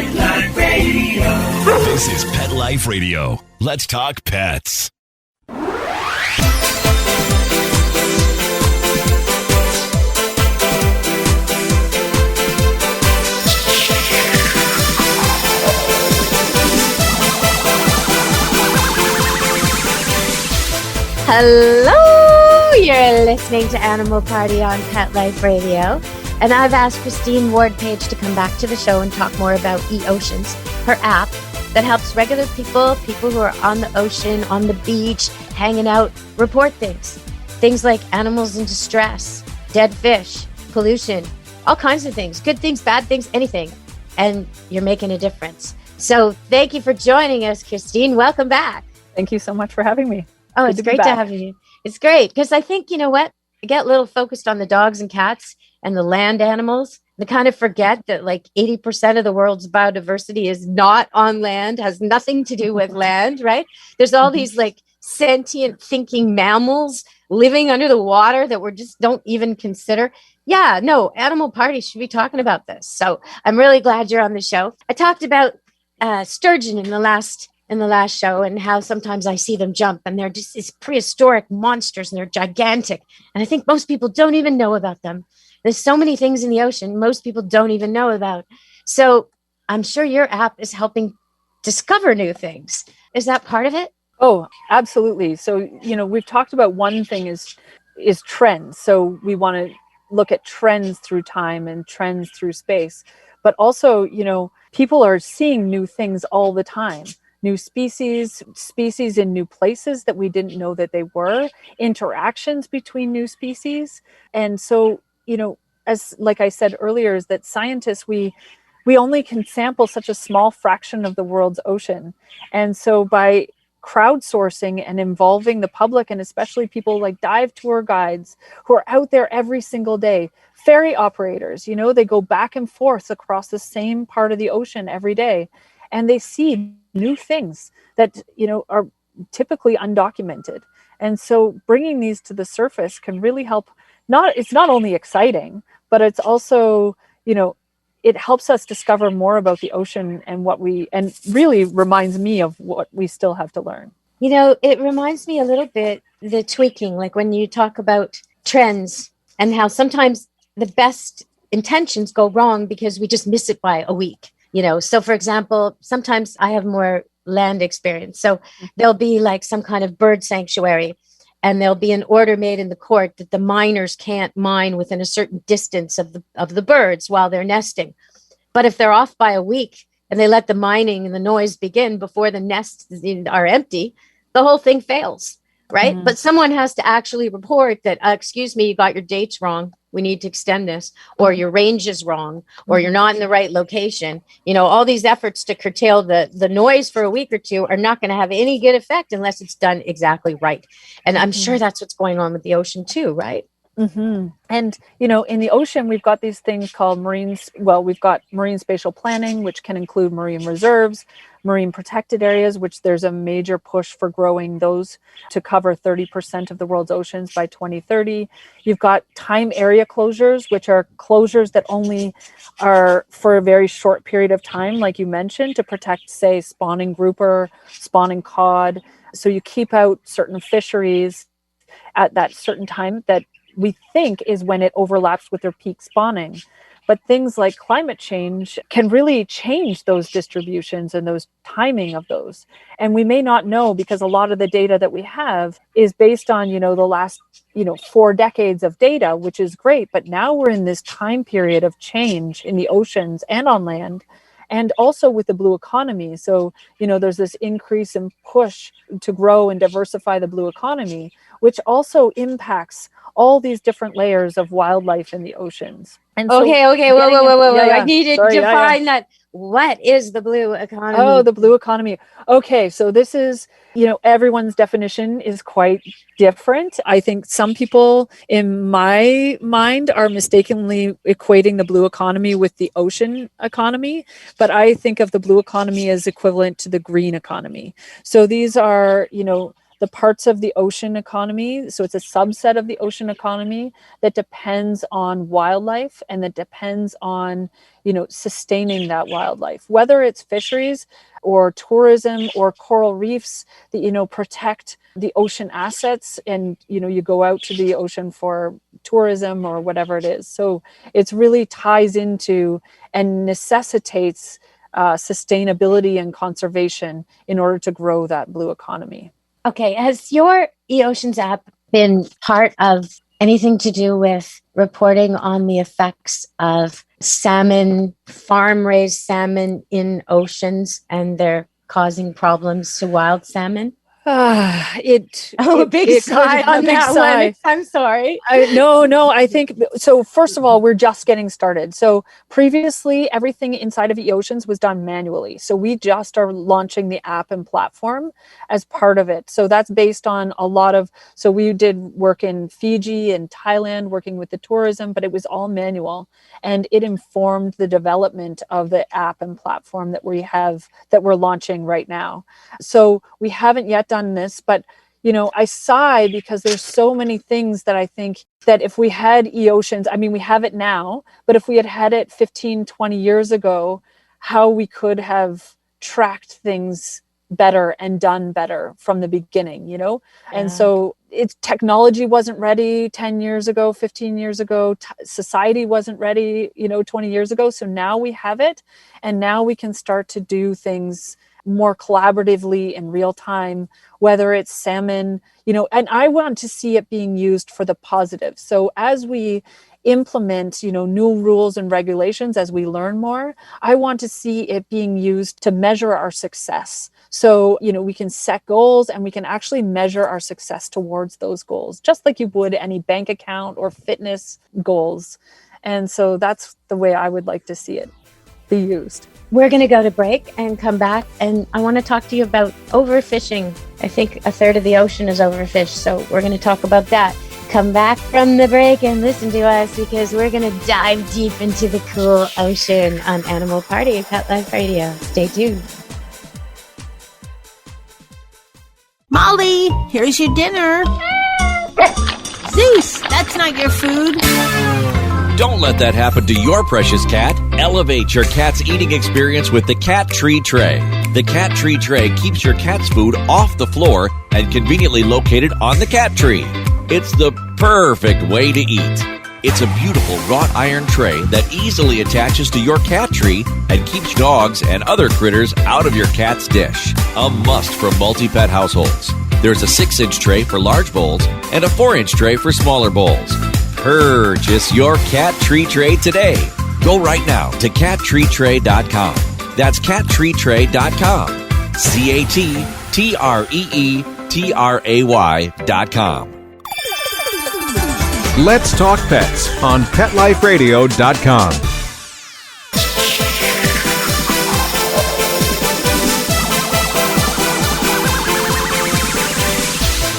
Pet Life Radio. This is Pet Life Radio. Let's talk pets. Hello, you're listening to Animal Party on Pet Life Radio, and I've asked Christine Ward-Paige to come back to the show and talk more about Eoceans, her app that helps regular people who are on the ocean, on the beach, hanging out, report things like animals in distress, dead fish, pollution, all kinds of things, good things, bad things, anything, and you're making a difference. So thank you for joining us, Christine. Welcome back. Thank you so much for having me. Oh, it's great to have you. It's great because I think, you know what? I get a little focused on the dogs and cats and the land animals. They kind of forget that like 80% of the world's biodiversity is not on land, has nothing to do with land, right? There's all these like sentient thinking mammals living under the water that we just don't even consider. Yeah, no, Animal Party should be talking about this. So I'm really glad you're on the show. I talked about sturgeon in the last show and how sometimes I see them jump and they're just these prehistoric monsters and they're gigantic. And I think most people don't even know about them. There's so many things in the ocean most people don't even know about. So I'm sure your app is helping discover new things. Is that part of it? Oh, absolutely. So, we've talked about one thing is trends. So we want to look at trends through time and trends through space. But also, people are seeing new things all the time. New species in new places that we didn't know that they were, interactions between new species. And so, as like I said earlier, is that scientists, we only can sample such a small fraction of the world's ocean. And so by crowdsourcing and involving the public, and especially people like dive tour guides who are out there every single day, ferry operators, they go back and forth across the same part of the ocean every day, and they see new things that, are typically undocumented. And so bringing these to the surface can really help. It's not only exciting, but it's also, it helps us discover more about the ocean and really reminds me of what we still have to learn. It reminds me a little bit, the tweaking, like when you talk about trends and how sometimes the best intentions go wrong because we just miss it by a week. So for example, sometimes I have more land experience. So there'll be like some kind of bird sanctuary and there'll be an order made in the court that the miners can't mine within a certain distance of the birds while they're nesting. But if they're off by a week and they let the mining and the noise begin before the nests are empty, the whole thing fails, right? Mm-hmm. But someone has to actually report that, excuse me, you got your dates wrong. We need to extend this, or your range is wrong, or you're not in the right location. All these efforts to curtail the noise for a week or two are not going to have any good effect unless it's done exactly right. And I'm sure that's what's going on with the ocean too, right? Mm-hmm. And, in the ocean, we've got these things called we've got marine spatial planning, which can include marine reserves, marine protected areas, which there's a major push for growing those to cover 30% of the world's oceans by 2030. You've got time area closures, which are closures that only are for a very short period of time, like you mentioned, to protect, say, spawning grouper, spawning cod. So you keep out certain fisheries at that certain time that we think is when it overlaps with their peak spawning. But things like climate change can really change those distributions and those timing of those. And we may not know because a lot of the data that we have is based on, the last, 4 decades of data, which is great. But now we're in this time period of change in the oceans and on land, and also with the blue economy. So, there's this increase in push to grow and diversify the blue economy, which also impacts all these different layers of wildlife in the oceans. And so whoa. I needed to define that. What is the blue economy? Oh, the blue economy. Okay, so this is, everyone's definition is quite different. I think some people in my mind are mistakenly equating the blue economy with the ocean economy, but I think of the blue economy as equivalent to the green economy. So these are, the parts of the ocean economy. So it's a subset of the ocean economy that depends on wildlife and that depends on, sustaining that wildlife, whether it's fisheries or tourism or coral reefs that, protect the ocean assets. And, you go out to the ocean for tourism or whatever it is. So it's really ties into and necessitates sustainability and conservation in order to grow that blue economy. Okay. Has your Eoceans app been part of anything to do with reporting on the effects of salmon, farm-raised salmon in oceans, and they're causing problems to wild salmon? A big sigh on that one. I'm sorry. No, I think so. First of all, we're just getting started. So previously, everything inside of Eoceans was done manually. So we just are launching the app and platform as part of it. So that's based on so we did work in Fiji and Thailand, working with the tourism, but it was all manual. And it informed the development of the app and platform that we're launching right now. So we haven't yet done this, but I sigh because there's so many things that I think that if we had Eoceans, we have it now, but if we had it 15, 20 years ago, how we could have tracked things better and done better from the beginning, And so technology wasn't ready 10 years ago, 15 years ago, society wasn't ready, 20 years ago. So now we have it, and now we can start to do things more collaboratively in real time, whether it's salmon, and I want to see it being used for the positive. So as we implement, new rules and regulations, as we learn more, I want to see it being used to measure our success. So, we can set goals and we can actually measure our success towards those goals, just like you would any bank account or fitness goals. And so that's the way I would like to see it be used. We're going to go to break and come back, and I want to talk to you about overfishing. I think a third of the ocean is overfished, so we're going to talk about that. Come back from the break and listen to us, because we're going to dive deep into the cool ocean on Animal Party at Pet Life Radio. Stay tuned. Molly, here's your dinner. Zeus, that's not your food. Don't let that happen to your precious cat. Elevate your cat's eating experience with the Cat Tree Tray. The Cat Tree Tray keeps your cat's food off the floor and conveniently located on the cat tree. It's the perfect way to eat. It's a beautiful wrought iron tray that easily attaches to your cat tree and keeps dogs and other critters out of your cat's dish. A must for multi-pet households. There's a 6-inch tray for large bowls and a 4-inch tray for smaller bowls. Purchase your Cat Tree Tray today. Go right now to cattreetray.com. That's cattreetray.com. cattreetray.com. Let's Talk Pets on PetLifeRadio.com.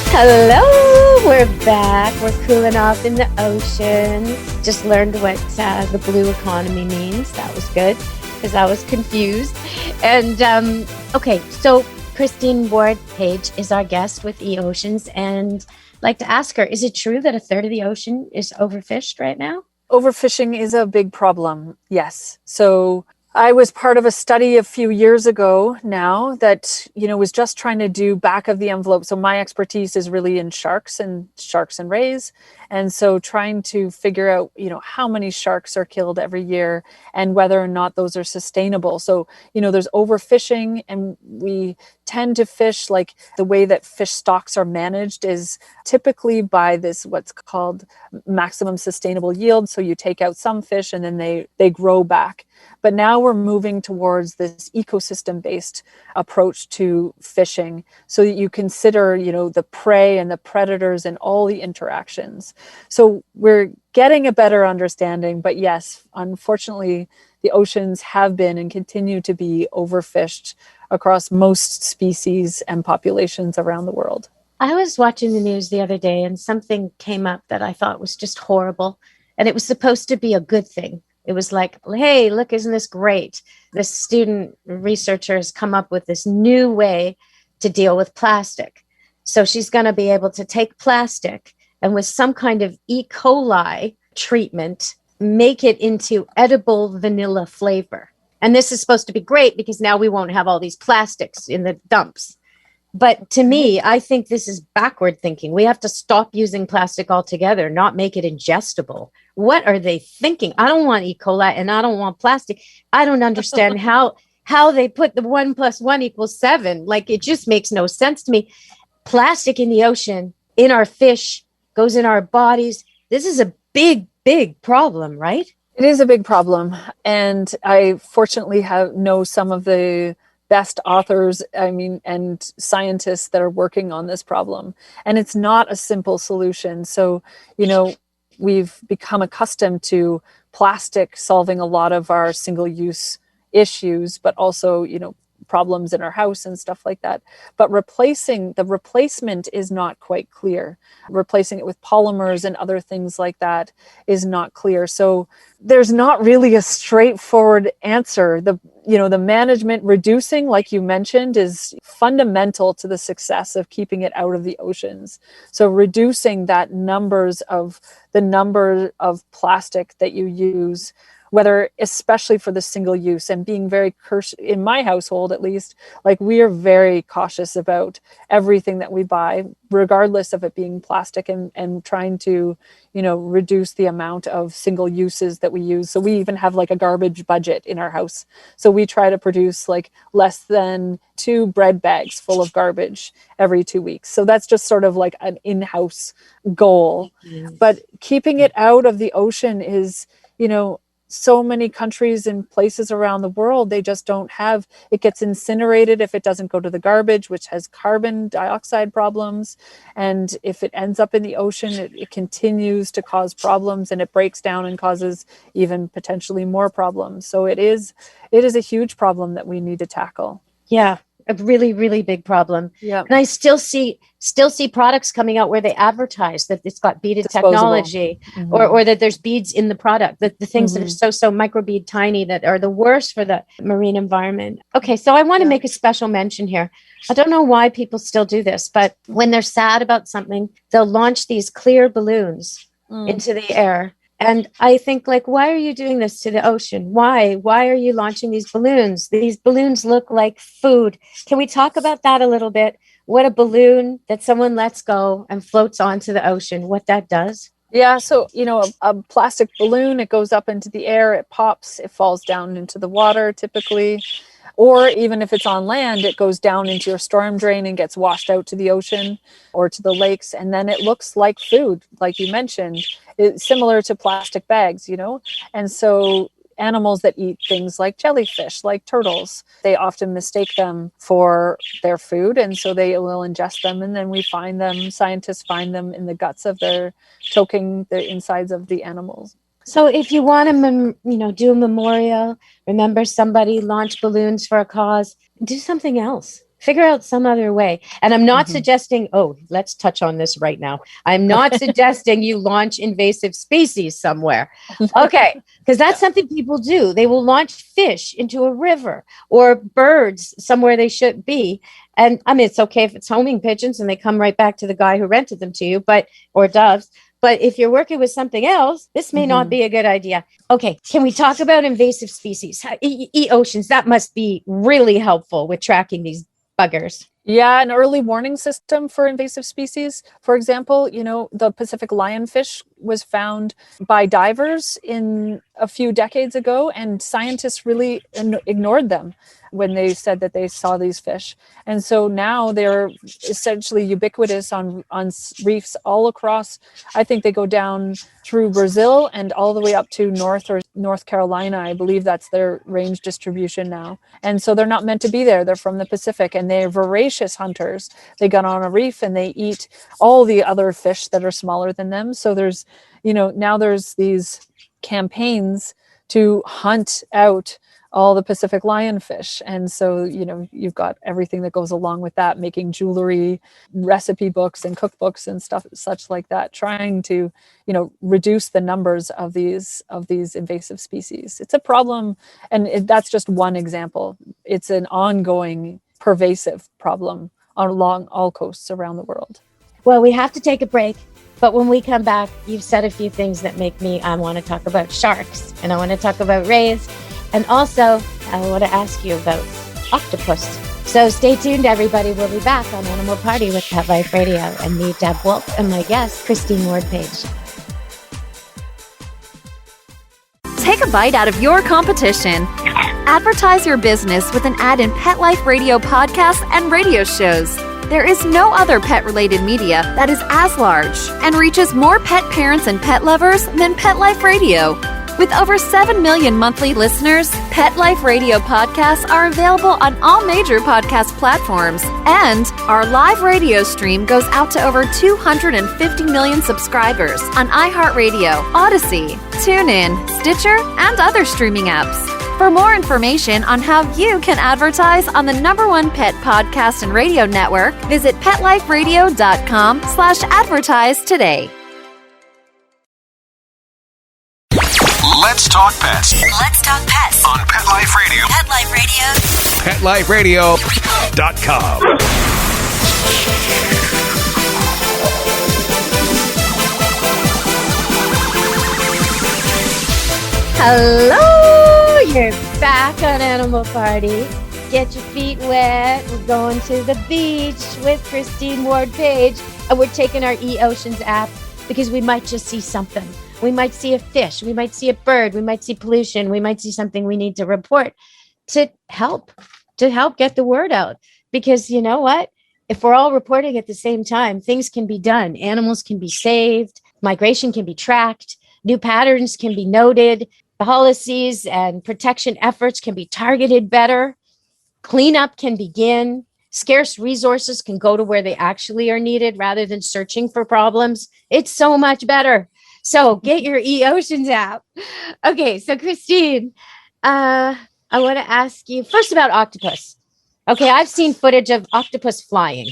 Hello, we're back. We're cooling off in the ocean. Just learned what the blue economy means. That was good, because I was confused. And okay, so Christine Ward-Paige is our guest with Eoceans, and I'd like to ask her, is it true that a third of the ocean is overfished right now? Overfishing is a big problem, yes. So I was part of a study a few years ago now that, was just trying to do back of the envelope. So my expertise is really in sharks and rays. And so trying to figure out, how many sharks are killed every year and whether or not those are sustainable. So, there's overfishing, and we tend to fish, like the way that fish stocks are managed is typically by this, what's called maximum sustainable yield. So you take out some fish and then they grow back. But now we're moving towards this ecosystem-based approach to fishing, so that you consider, the prey and the predators and all the interactions. So we're getting a better understanding, but yes, unfortunately, the oceans have been and continue to be overfished across most species and populations around the world. I was watching the news the other day, and something came up that I thought was just horrible. And it was supposed to be a good thing. It was like, hey, look, isn't this great? This student researcher has come up with this new way to deal with plastic. So she's going to be able to take plastic and with some kind of E. coli treatment, make it into edible vanilla flavor. And this is supposed to be great because now we won't have all these plastics in the dumps. But to me, I think this is backward thinking. We have to stop using plastic altogether, not make it ingestible. What are they thinking? I don't want E. coli and I don't want plastic. I don't understand how they put the 1 + 1 = 7. Like, it just makes no sense to me. Plastic in the ocean, in our fish, goes in our bodies. This is a big, big problem, right? It is a big problem. And I fortunately know some of the best authors, and scientists that are working on this problem. And it's not a simple solution. So, we've become accustomed to plastic solving a lot of our single-use issues, but also, problems in our house and stuff like that. But the replacement is not quite clear. Replacing it with polymers and other things like that is not clear. So there's not really a straightforward answer. The management, reducing, like you mentioned, is fundamental to the success of keeping it out of the oceans. So reducing the number of plastic that you use, whether, especially for the single use, and being very in my household, at least, like, we are very cautious about everything that we buy, regardless of it being plastic, and trying to, reduce the amount of single uses that we use. So we even have like a garbage budget in our house. So we try to produce like less than 2 bread bags full of garbage every 2 weeks. So that's just sort of like an in-house goal. But keeping it out of the ocean is, so many countries and places around the world, they just don't have, it gets incinerated if it doesn't go to the garbage, which has carbon dioxide problems. And if it ends up in the ocean, it continues to cause problems, and it breaks down and causes even potentially more problems. So it is a huge problem that we need to tackle. Yeah, a really, really big problem. Yeah. And I still see products coming out where they advertise that it's got beaded Disposable technology, or that there's beads in the product, that the things that are so microbead tiny, that are the worst for the marine environment. Okay, so I want to make a special mention here. I don't know why people still do this, but when they're sad about something, they'll launch these clear balloons into the air. And I think, like, why are you doing this to the ocean? Why are you launching these balloons? These balloons look like food. Can we talk about that a little bit? What a balloon that someone lets go and floats onto the ocean, what that does? Yeah. So, a plastic balloon, it goes up into the air, it pops, it falls down into the water typically. Or even if it's on land, it goes down into your storm drain and gets washed out to the ocean or to the lakes. And then it looks like food, like you mentioned. It's similar to plastic bags, And so animals that eat things like jellyfish, like turtles, they often mistake them for their food. And so they will ingest them. And then scientists find them in the guts of choking the insides of the animals. So if you want to, do a memorial, remember somebody, launch balloons for a cause, do something else. Figure out some other way. And I'm not suggesting, let's touch on this right now. I'm not suggesting you launch invasive species somewhere. Okay. Because that's something people do. They will launch fish into a river, or birds somewhere they shouldn't be. And it's okay if it's homing pigeons and they come right back to the guy who rented them to you, or doves. But if you're working with something else, this may not be a good idea. Okay, can we talk about invasive species? Eoceans, that must be really helpful with tracking these buggers. Yeah, an early warning system for invasive species. For example, the Pacific lionfish was found by divers in a few decades ago, and scientists really ignored them when they said that they saw these fish. And so now they're essentially ubiquitous on reefs all across. I think they go down through Brazil and all the way up to North Carolina. I believe that's their range distribution now. And so they're not meant to be there. They're from the Pacific, and they're voracious hunters. They get on a reef and they eat all the other fish that are smaller than them. So there's, now there's these campaigns to hunt out all the Pacific lionfish. And so, you've got everything that goes along with that, making jewelry, recipe books and cookbooks and stuff such like that, trying to, reduce the numbers of these invasive species. It's a problem. And that's just one example. It's an ongoing, pervasive problem along all coasts around the world. Well, we have to take a break. But when we come back, you've said a few things that make me, I want to talk about sharks and I want to talk about rays. And also, I want to ask you about octopus. So stay tuned, everybody. We'll be back on Animal Party with Pet Life Radio and me, Deb Wolf, and my guest, Christine Ward-Paige. Take a bite out of your competition. Advertise your business with an ad in Pet Life Radio podcasts and radio shows. There is no other pet-related media that is as large and reaches more pet parents and pet lovers than Pet Life Radio. With over 7 million monthly listeners, Pet Life Radio podcasts are available on all major podcast platforms, and our live radio stream goes out to over 250 million subscribers on iHeartRadio, Odyssey, TuneIn, Stitcher, and other streaming apps. For more information on how you can advertise on the #1 pet podcast and radio network, visit PetLifeRadio.com/advertise today. Let's talk pets Let's talk pets on Pet Life Radio. Pet Life Radio. PetLifeRadio.com. Hello, you're back on Animal Party. Get your feet wet. We're going to the beach with Christine Ward-Paige, and we're taking our Eoceans app because we might just see something. We might see a fish. We might see a bird. We might see pollution. We might see something we need to report to help get the word out. Because you know what? If we're all reporting at the same time, things can be done. Animals can be saved. Migration can be tracked. New patterns can be noted. Policies and protection efforts can be targeted better. Cleanup can begin. Scarce resources can go to where they actually are needed rather than searching for problems. It's so much better. So get your Eoceans app. Okay, so Christine, I want to ask you first about octopus. Okay, I've seen footage of octopus flying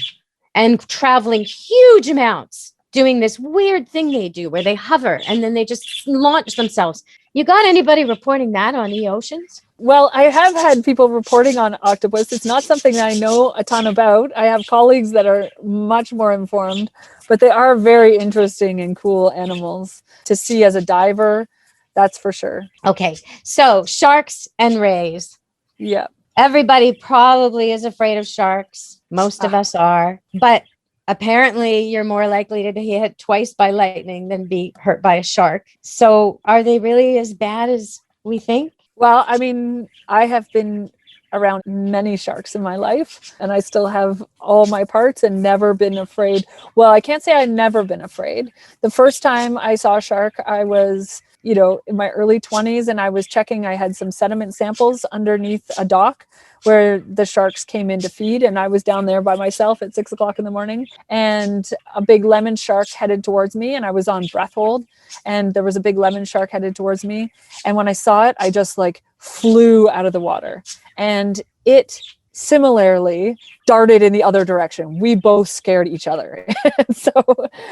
and traveling huge amounts, doing this weird thing they do where they hover and then they just launch themselves. You got anybody reporting that on Eoceans? Well, I have had people reporting on octopus. It's not something that I know a ton about. I have colleagues that are much more informed, but they are very interesting and cool animals to see as a diver. That's for sure. Okay, so sharks and rays. Yeah. Everybody probably is afraid of sharks. Most of us are, but apparently you're more likely to be hit twice by lightning than be hurt by a shark. So are they really as bad as we think? Well, I mean, I have been around many sharks in my life, and I still have all my parts and never been afraid. Well, I can't say I've never been afraid. The first time I saw a shark, I was, in my early 20s, and I was checking. I had some sediment samples underneath a dock where the sharks came in to feed, and I was down there by myself at 6 o'clock in the morning, and a big lemon shark headed towards me, and I was on breath hold, and there was a big lemon shark headed towards me, and when I saw it, I just flew out of the water, and it similarly darted in the other direction. We both scared each other. So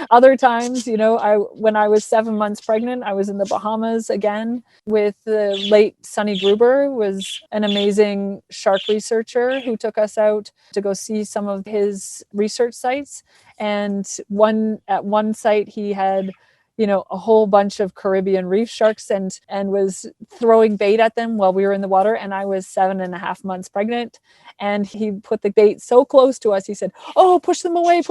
other times, when I was 7 months pregnant, I was in the Bahamas again with the late Sonny Gruber, who was an amazing shark researcher who took us out to go see some of his research sites. And at one site, he had a whole bunch of Caribbean reef sharks and was throwing bait at them while we were in the water. And I was 7.5 months pregnant. And he put the bait so close to us. He said, "Oh, push them away.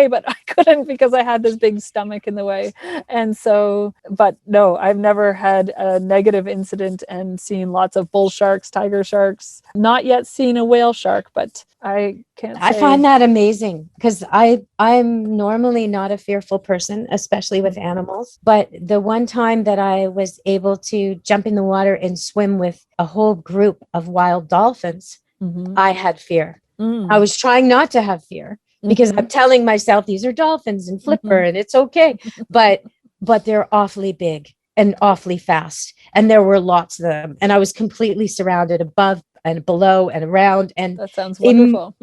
But I couldn't because I had this big stomach in the way." And so, but no, I've never had a negative incident and seen lots of bull sharks, tiger sharks, not yet seen a whale shark, but I can't say. I find that amazing because I'm normally not a fearful person, especially with animals. But the one time that I was able to jump in the water and swim with a whole group of wild dolphins, I had fear. I was trying not to have fear because I'm telling myself these are dolphins and flipper and it's okay. But they're awfully big and awfully fast. And there were lots of them. And I was completely surrounded above and below and around. And that sounds wonderful.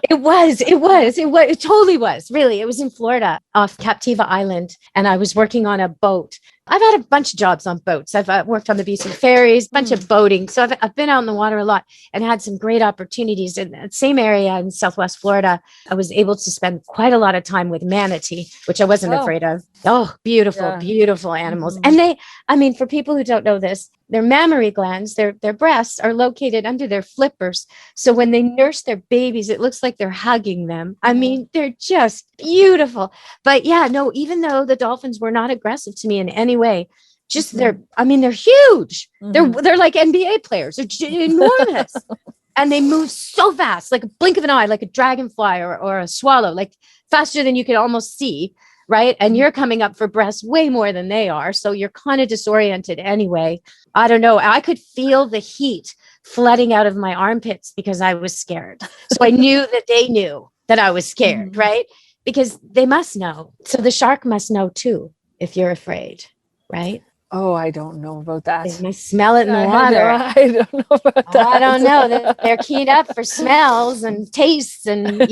It totally was. Really, it was in Florida off Captiva Island. And I was working on a boat I've had a bunch of jobs on boats. I've worked on the BC ferries, bunch of boating. So I've been out in the water a lot and had some great opportunities. In that same area in Southwest Florida, I was able to spend quite a lot of time with manatee, which I wasn't afraid of. Oh, beautiful, beautiful animals. And for people who don't know this, their mammary glands, their breasts are located under their flippers. So when they nurse their babies, it looks like they're hugging them. I mean, they're just beautiful. But yeah, no, even though the dolphins were not aggressive to me in any way, just they're huge. They're like NBA players. They're enormous. And they move so fast, like a blink of an eye, like a dragonfly or a swallow, like faster than you can almost see. Right. And you're coming up for breasts way more than they are. So you're kind of disoriented anyway. I don't know. I could feel the heat flooding out of my armpits because I was scared. So I knew that they knew that I was scared. Right. Because they must know. So the shark must know, too, if you're afraid. Right. Oh, I don't know about that. They must smell it in the water. I don't know about that. I don't know. They're keyed up for smells and tastes. And,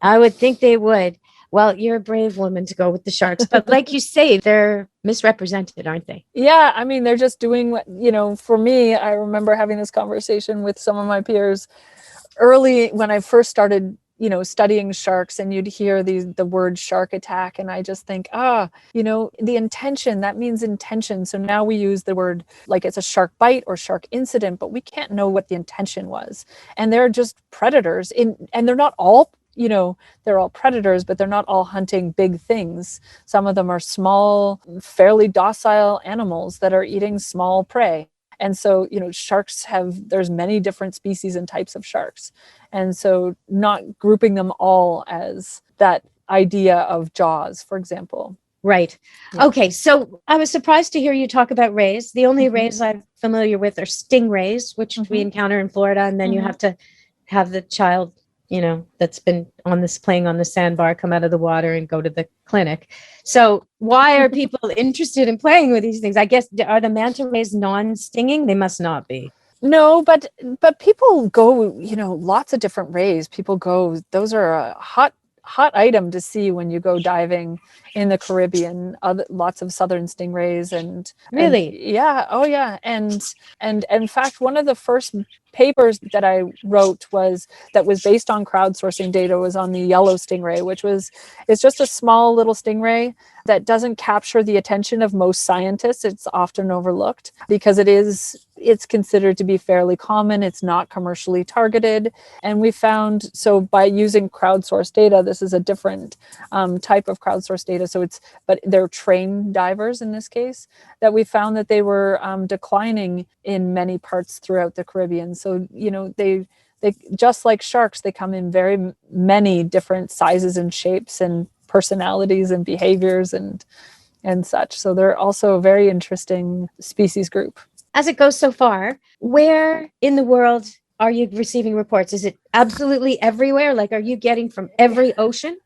I would think they would. Well, you're a brave woman to go with the sharks. But like you say, they're misrepresented, aren't they? Yeah. I mean, they're just doing what, for me, I remember having this conversation with some of my peers early when I first started, studying sharks, and you'd hear the word shark attack. And I just think, the intention, that means intention. So now we use the word like it's a shark bite or shark incident, but we can't know what the intention was. And they're just predators and they're not all they're all predators, but they're not all hunting big things. Some of them are small, fairly docile animals that are eating small prey. And so, sharks there's many different species and types of sharks. And so not grouping them all as that idea of Jaws, for example. Right. Yeah. Okay. So I was surprised to hear you talk about rays. The only rays I'm familiar with are stingrays, which we encounter in Florida. And then you have to have the child that's been playing on the sandbar, come out of the water and go to the clinic. So why are people interested in playing with these things? I guess, are the manta rays non-stinging? They must not be. No, but people go, lots of different rays. People go, those are a hot item to see when you go diving in the Caribbean. Lots of southern stingrays and and in fact, one of the first papers that I wrote that was based on crowdsourcing data was on the yellow stingray, it's just a small little stingray that doesn't capture the attention of most scientists. It's often overlooked because it's considered to be fairly common. It's not commercially targeted. And we found, so by using crowdsourced data, this is a different type of crowdsourced data. But they're trained divers in this case, that we found that they were declining in many parts throughout the Caribbean. So, they just like sharks, they come in very many different sizes and shapes and personalities and behaviors and such. So they're also a very interesting species group. As it goes so far, where in the world are you receiving reports? Is it absolutely everywhere? Like, are you getting from every ocean?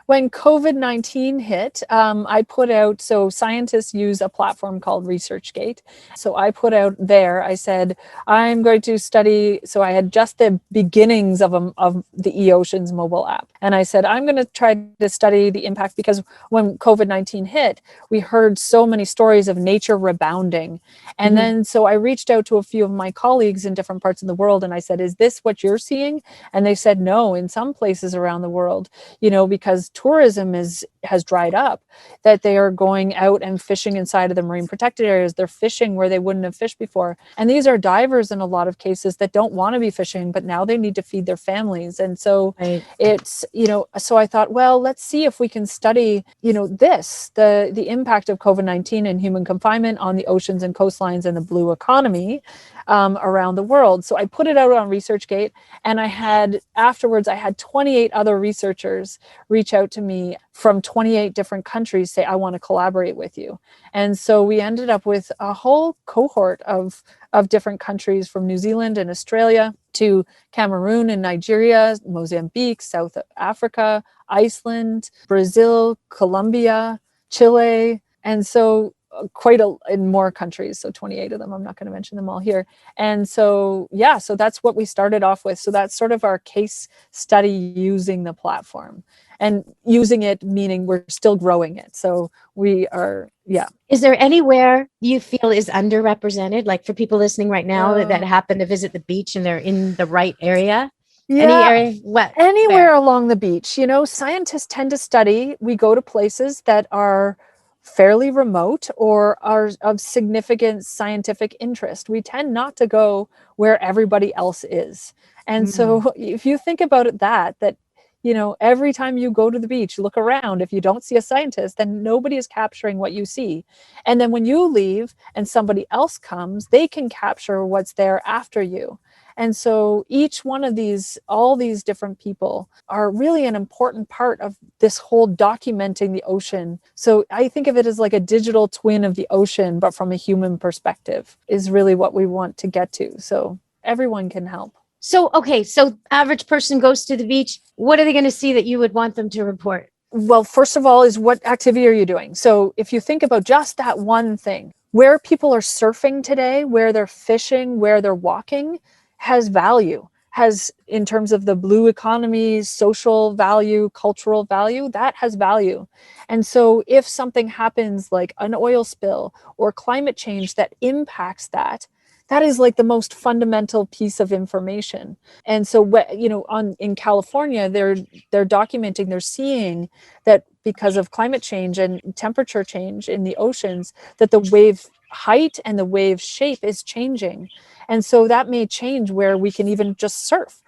When COVID-19 hit, I put out, so scientists use a platform called ResearchGate. So I put out there, I said, I'm going to study, so I had just the beginnings of the Eoceans mobile app. And I said, I'm going to try to study the impact, because when COVID-19 hit, we heard so many stories of nature rebounding. And then, so I reached out to a few of my colleagues in different parts of the world, and I said, is this what you're seeing? And they said, no, in some places around the world, because tourism has dried up, that they are going out and fishing inside of the marine protected areas. They're fishing where they wouldn't have fished before. And these are divers in a lot of cases that don't want to be fishing, but now they need to feed their families. And so it's, so I thought, well, let's see if we can study, the impact of COVID-19 and human confinement on the oceans and coastlines and the blue economy around the world. So I put it out on ResearchGate, and I had 28 other researchers reach out to me from 28 different countries, say, I want to collaborate with you. And so we ended up with a whole cohort of different countries, from New Zealand and Australia to Cameroon and Nigeria, Mozambique, South Africa, Iceland, Brazil, Colombia, Chile. And so in more countries, so 28 of them. I'm not going to mention them all here. And so, so that's what we started off with. So that's sort of our case study using the platform. and using it, meaning we're still growing it. So we are, yeah. Is there anywhere you feel is underrepresented? Like for people listening right now that happen to visit the beach and they're in the right area? Yeah. Any area? What? Anywhere Where? along the beach. You know, scientists tend to study, we go to places that are fairly remote or are of significant scientific interest. We tend not to go where everybody else is. And so if you think about it, that, you know, every time you go to the beach, look around, if you don't see a scientist, then nobody is capturing what you see. And then when you leave and somebody else comes, they can capture what's there after you. And so each one of these, all these different people are really an important part of this whole documenting the ocean. So I think of it as like a digital twin of the ocean, but from a human perspective is really what we want to get to. So everyone can help. So, okay. So average person goes to the beach. What are they going to see that you would want them to report? Well, first of all, is what activity are you doing? So if you think about just that one thing, where people are surfing today, where they're fishing, where they're walking, has value, has in terms of the blue economy, social value, cultural value, that has value. And so if something happens like an oil spill or climate change that impacts that, that is like the most fundamental piece of information. And so, you know, in California, they're documenting, they're seeing that because of climate change and temperature change in the oceans, that the wave height and the wave shape is changing. And so that may change where we can even just surf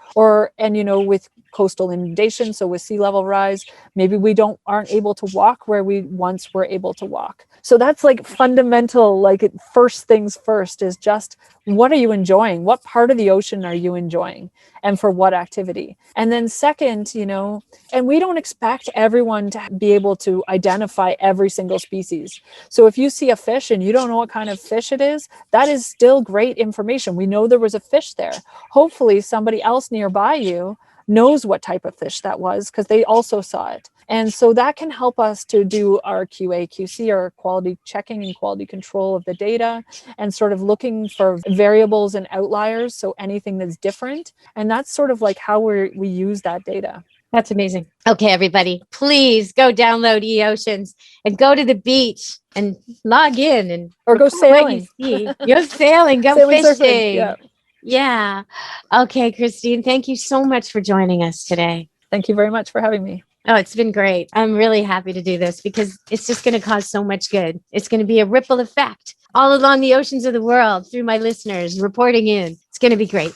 and, you know, with coastal inundation. So with sea level rise, maybe we aren't able to walk where we once were able to walk. So that's like fundamental, like first things first is just, what are you enjoying? What part of the ocean are you enjoying? And for what activity? And then second, you know, and we don't expect everyone to be able to identify every single species. So if you see a fish and you don't know what kind of fish it is, that is still great information. We know there was a fish there. Hopefully somebody else nearby you knows what type of fish that was because they also saw it. And so that can help us to do our QA, QC, our quality checking and quality control of the data and sort of looking for variables and outliers. So anything that's different. And that's sort of like how we use that data. That's amazing. Okay, everybody, please go download Eoceans and go to the beach and log in or go sailing. Go sailing, go sailing, fishing. Surfing, yeah. Okay, Christine, thank you so much for joining us today. Thank you very much for having me. Oh, it's been great. I'm really happy to do this because it's just going to cause so much good. It's going to be a ripple effect all along the oceans of the world through my listeners reporting in. It's going to be great.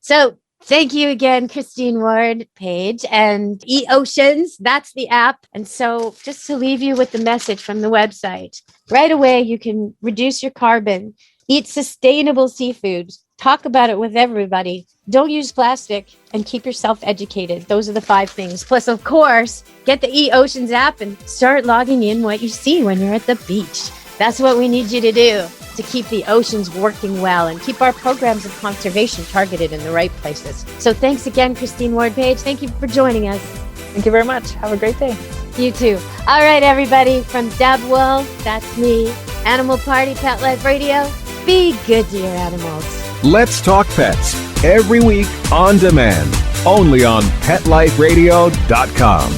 So thank you again, Christine Ward-Paige and Eoceans. That's the app. And so just to leave you with the message from the website, right away, you can reduce your carbon, eat sustainable seafood, talk about it with everybody. Don't use plastic and keep yourself educated. Those are the 5 things. Plus, of course, get the Eoceans app and start logging in what you see when you're at the beach. That's what we need you to do to keep the oceans working well and keep our programs of conservation targeted in the right places. So thanks again, Christine Ward-Paige. Thank you for joining us. Thank you very much. Have a great day. You too. All right, everybody, from Deb Wolf, that's me, Animal Party Pet Life Radio. Be good to your animals. Let's Talk Pets, every week on demand, only on PetLifeRadio.com.